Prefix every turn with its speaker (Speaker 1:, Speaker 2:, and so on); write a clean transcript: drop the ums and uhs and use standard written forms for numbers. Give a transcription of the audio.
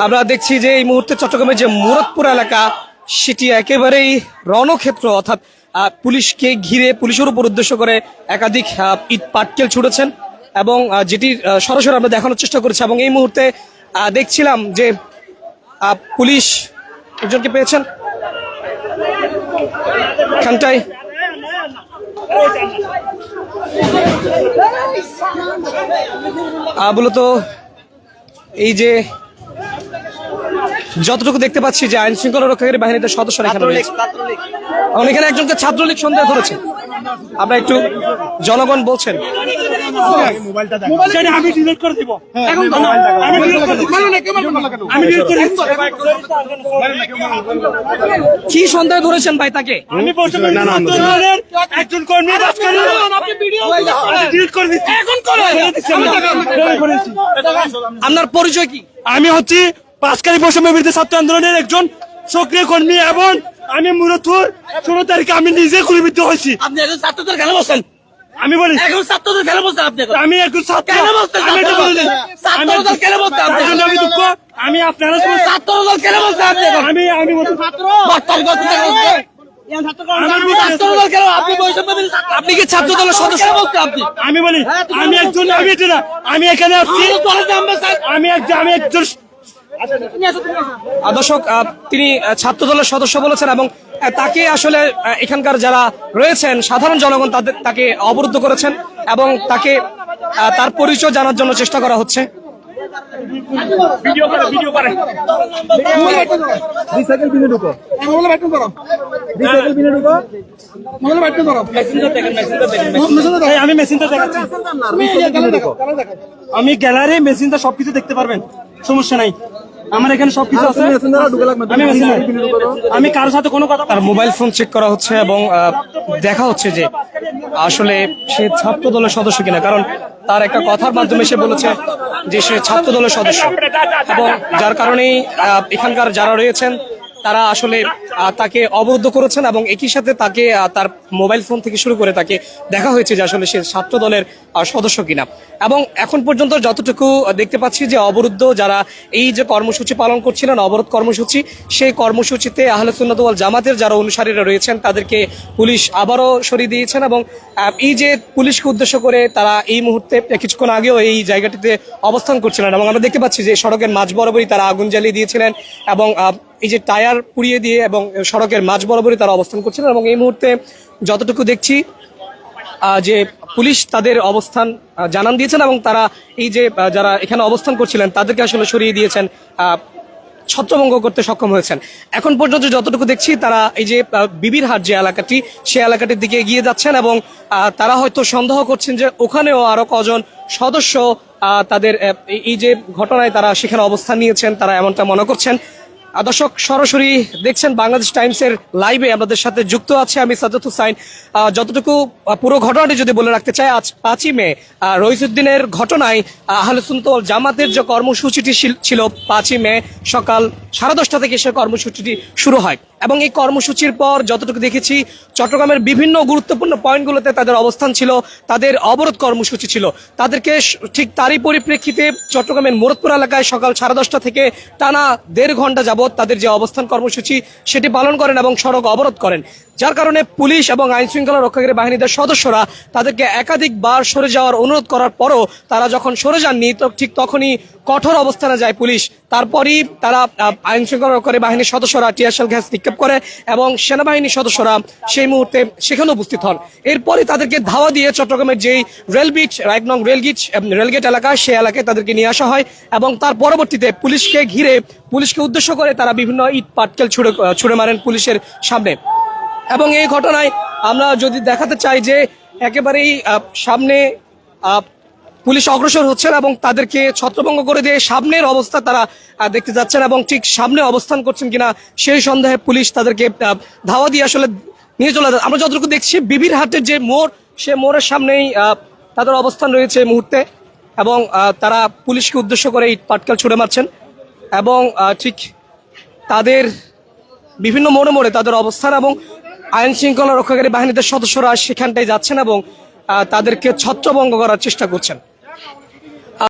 Speaker 1: আমরা দেখছি যে এই মুহূর্তে চট্টগ্রামের যে মুরাদপুর এলাকা সেটি একেবারেই রণক্ষেত্র, অর্থাৎ পুলিশকে ঘিরে পুলিশের উপর উদ্দেশ্য করে একাধিক ইট পাটকেল ছুড়েছেন এবং যেটি সরাসরি আমরা দেখানোর চেষ্টা করেছি। এবং এই মুহূর্তে দেখছিলাম যে পুলিশ একজনকে পেয়েছেন এখানটায়। মূলত এই যে যতটুকু দেখতে পাচ্ছি যে আইন শৃঙ্খলা রক্ষাকারী বাহিনীতে সদস্যরা এখানে রয়েছে, এখানে একজনকে ছাত্রলীগ সন্দেহ করেছে। আমরা একটু জনগণ বলছেন কি সন্দেহ করেছেন ভাই তাকে?
Speaker 2: একজন কর্মী
Speaker 1: আপনার পরিচয় কি?
Speaker 2: আমি হচ্ছি পাঁচকারী বৈষম্য বিরোধী ছাত্র আন্দোলনের একজন সক্রিয় কর্মী এবং আমি মুরাদপুর 16 তারিখে আমি নিজে গুলিবিদ্ধ হয়েছি।
Speaker 1: আপনি একজন ছাত্রদের কেন বলছেন?
Speaker 2: আমি বলি
Speaker 1: এখন ছাত্রদের কেন বলছেন? আপনি
Speaker 2: আমি একজন ছাত্র
Speaker 1: কেন বলছেন? ছাত্রদের কেন বলছেন?
Speaker 2: আমি দুঃখ আমি আপনারা
Speaker 1: ছাত্রদের কেন বলছেন? আপনি
Speaker 2: আমি
Speaker 1: ছাত্র আপনি কি ছাত্র দলের সদস্য?
Speaker 2: আমি বলি আমি একজন আমি এখানে আসছি আমি একজন
Speaker 1: দর্শক, তিনি ছাত্র দলের সদস্য বলেছেন এবং তাকে আসলে এখানকার যারা রয়েছেন সাধারণ জনগণ তাকে অবরুদ্ধ করেছেন এবং তাকে তার পরিচয় জানার জন্য চেষ্টা করা হচ্ছে।
Speaker 2: আমি মেশিনটা দেখাচ্ছি, আমি গ্যালারি মেশিনটা সবকিছু দেখতে পারবেন, সমস্যা নাই। আমার এখানে সবকিছু আছে, আমি কারোর সাথে কোনো কথা।
Speaker 1: তার মোবাইল ফোন চেক করা হচ্ছে এবং দেখা হচ্ছে যে আসলে সে ছাত্র দলের সদস্য কিনা, কারণ তার একটা কথার মাধ্যমে সে বলেছে যে সে ছাত্র দলের সদস্য এবং যার কারণেই এখানকার যারা রয়েছেন তারা আসলে তাকে অবরুদ্ধ করেছেন এবং একই সাথে তাকে তার মোবাইল ফোন থেকে শুরু করে তাকে দেখা হয়েছে যে আসলে সে ছাত্র দলের সদস্য কিনা। এবং এখন পর্যন্ত যতটুকু দেখতে পাচ্ছি যে অবরুদ্ধ যারা এই যে কর্মসূচি পালন করছিলেন, অবরোধ কর্মসূচি, সেই কর্মসূচিতে আহলে সুন্নাত ওয়াল জামাতের যারা অনুসারীরা রয়েছেন তাদেরকে পুলিশ আবারও সরিয়ে দিয়েছেন এবং এই যে পুলিশকে উদ্দেশ্য করে তারা এই মুহূর্তে কিছুক্ষণ আগেও এই জায়গাটিতে অবস্থান করছিলেন এবং আমরা দেখতে পাচ্ছি যে সড়কের মাঝ বরাবরই তারা আগুন জ্বালিয়ে দিয়েছিলেন এবং এই যে টায়ার পুড়িয়ে দিয়ে এবং সড়কের মাঝ বরাবরই তারা অবস্থান করছিলেন। এবং এই মুহূর্তে যতটুকু দেখছি যে পুলিশ তাদের অবস্থান জানান দিয়েছেন এবং তারা এই যে যারা এখানে অবস্থান করছিলেন তাদেরকে আসলে সরিয়ে দিয়েছেন, ছত্রভঙ্গ করতে সক্ষম হয়েছেন। এখন পর্যন্ত যতটুকু দেখছি তারা এই যে বিবির হাট যে এলাকাটি, সে এলাকাটির দিকে এগিয়ে যাচ্ছেন এবং তারা হয়তো সন্দেহ করছেন যে ওখানেও আরো কজন সদস্য তাদের এই যে ঘটনায় তারা সেখানে অবস্থান নিয়েছেন, তারা এমনটা মনে করছেন। দর্শক, সরাসরি দেখছেন বাংলাদেশ টাইমসের লাইভে আমাদের সাথে যুক্ত আছে আমি সাজ্জাদ হোসাইন। যতটুকু পুরো ঘটনাটি যদি বলে রাখতে চাই, আজ 5ই মে রইসুদ্দিনের ঘটনায় আহলে সুন্নাত ওয়াল জামাতের যে কর্মসূচিটি ছিল 5ই মে সকাল 10:30 থেকে সে কর্মসূচিটি শুরু হয় এবং এই কর্মসূচির পর যতটুকু দেখেছি চট্টগ্রামের বিভিন্ন গুরুত্বপূর্ণ পয়েন্টগুলোতে তাদের অবস্থান ছিল, তাদের অবরোধ কর্মসূচি ছিল। তাদেরকে ঠিক তারই পরিপ্রেক্ষিতে চট্টগ্রামের মুরাদপুর এলাকায় সকাল 10:30 থেকে টানা 1.5 ঘন্টা যাবৎ তাদের যে অবস্থান কর্মসূচি সেটি পালন করেন এবং সড়ক অবরোধ করেন, যার কারণে পুলিশ এবং আইন শৃঙ্খলা রক্ষাকারী বাহিনীদের সদস্যরা তাদেরকে একাধিকবার সরে যাওয়ার অনুরোধ করার পরও তারা যখন সরে যাননি ঠিক তখনই কঠোর অবস্থানে যায় পুলিশ। তারপরই তারা আইন শৃঙ্খলা রক্ষাকারী বাহিনীর সদস্যরা টিয়ারশেল গ্যাস নিক্ষেপ করে এবং সেনাবাহিনীর সদস্যরা সেই মুহূর্তে সেখানে উপস্থিত হন। এরপরই তাদেরকে ধাওয়া দিয়ে চট্টগ্রামের যেই রেলবিট 1 নং রেলগেট এলাকা, সেই এলাকায় তাদেরকে নিয়ে আসা হয় এবং তার পরবর্তীতে পুলিশকে ঘিরে পুলিশকে উদ্দেশ্য করে তারা বিভিন্ন ইট পাটকেল ছুড়ে মারেন পুলিশের সামনে। এবং এই ঘটনায় আমরা যদি দেখাতে চাই যে একেবারেই সামনে পুলিশ অগ্রসর হচ্ছেন এবং তাদেরকে ছত্রভঙ্গ করে দিয়ে সামনের অবস্থা তারা দেখতে যাচ্ছেন এবং ঠিক সামনে অবস্থান করছেন কিনা সেই সন্দেহে পুলিশ তাদেরকে ধাওয়া দিয়ে আসলে নিয়ে চলে যায়। আমরা যতটুকু দেখছি বিবির হাটের যে মোড়, সে মোড়ের সামনেই তাদের অবস্থান রয়েছে এই মুহূর্তে এবং তারা পুলিশকে উদ্দেশ্য করে ইট পাটকেল ছুড়ে মারছেন এবং ঠিক তাদের বিভিন্ন মোড়ে মোড়ে তাদের অবস্থান এবং আইন শৃঙ্খলা রক্ষাকারী বাহিনীদের সদস্যরা সেখানটায় যাচ্ছেন এবং তাদেরকে ছত্রভঙ্গ করার চেষ্টা করছেন।